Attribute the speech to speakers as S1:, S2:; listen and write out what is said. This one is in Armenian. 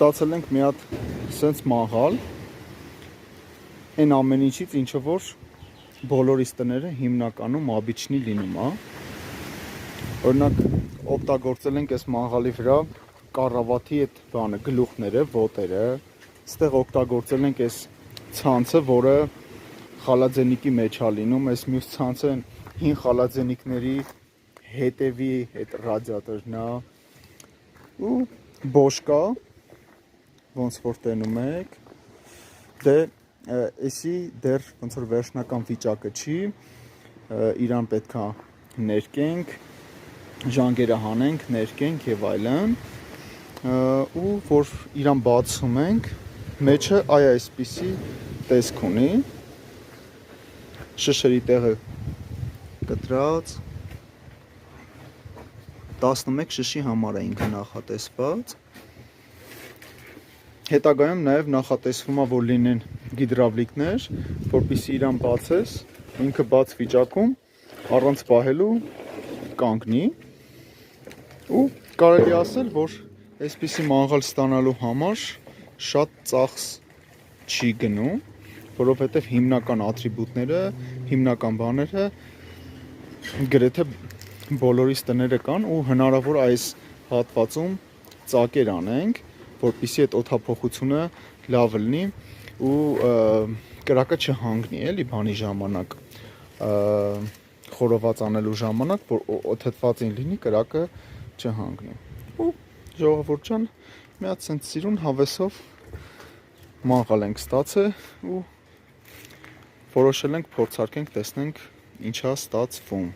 S1: ստացել ենք մի հատ սենց մաղալ, այն ամեն ինչից, ինչը որ բոլորիս տները հիմնականում աբիջնի լինում է։ Օրինակ օգտագործել ենք այս մաղալի վրա կառավաթի այդ բանը, գլուխները, ոտերը, այստեղ օգտագործել ենք այս ցանցը, որը խալաձենիկի մեջ է լինում, այս մյուս ցանցը հին խալաձենիկների հետևի այդ ռադիատորն է, ու բոշկա, ոնց որ տենում եք, դե էսի դեռ ոնց որ վերջնական վիճակը չի, իրան պետքա ներկենք, ժանգերը հանենք, ներկենք եւ այլն, ու որ իրան բացում ենք, մեջը այ այսպիսի տեսք ունի, շշերի տեղը կտրած, 11 շշի համար է ինքը նախատեսված, հետագայում նաև նախատեսվում է, որ լինեն գիդրավլիկներ, որպեսզի իրան բացես, ինքը բաց վիճակում առանց պահելու կանգնի, ու կարելի ասել, որ այսպիսի մաղալ ստանալու համար շատ ծախս չի գնում, որովհետև հիմնական ատրիբուտները, հիմնական բաները գրեթե բոլորիս տները կան ու հնարավոր այս հատվածում ծակեր անենք, որպեսզի այդ օդափոխությունը լավ լինի ու կրակը չհանգնի, էլի բանի ժամանակ, խորոված անելու ժամանակ, որ օդհետվածին լինի, կրակը չհանգնի։ Ու ժողովուրդ ջան, մի հատ սենց սիրուն հավեսով մաղալ ենք ստացել ու որոշել ենք փորձարկենք, տեսնենք ինչա ստացվում։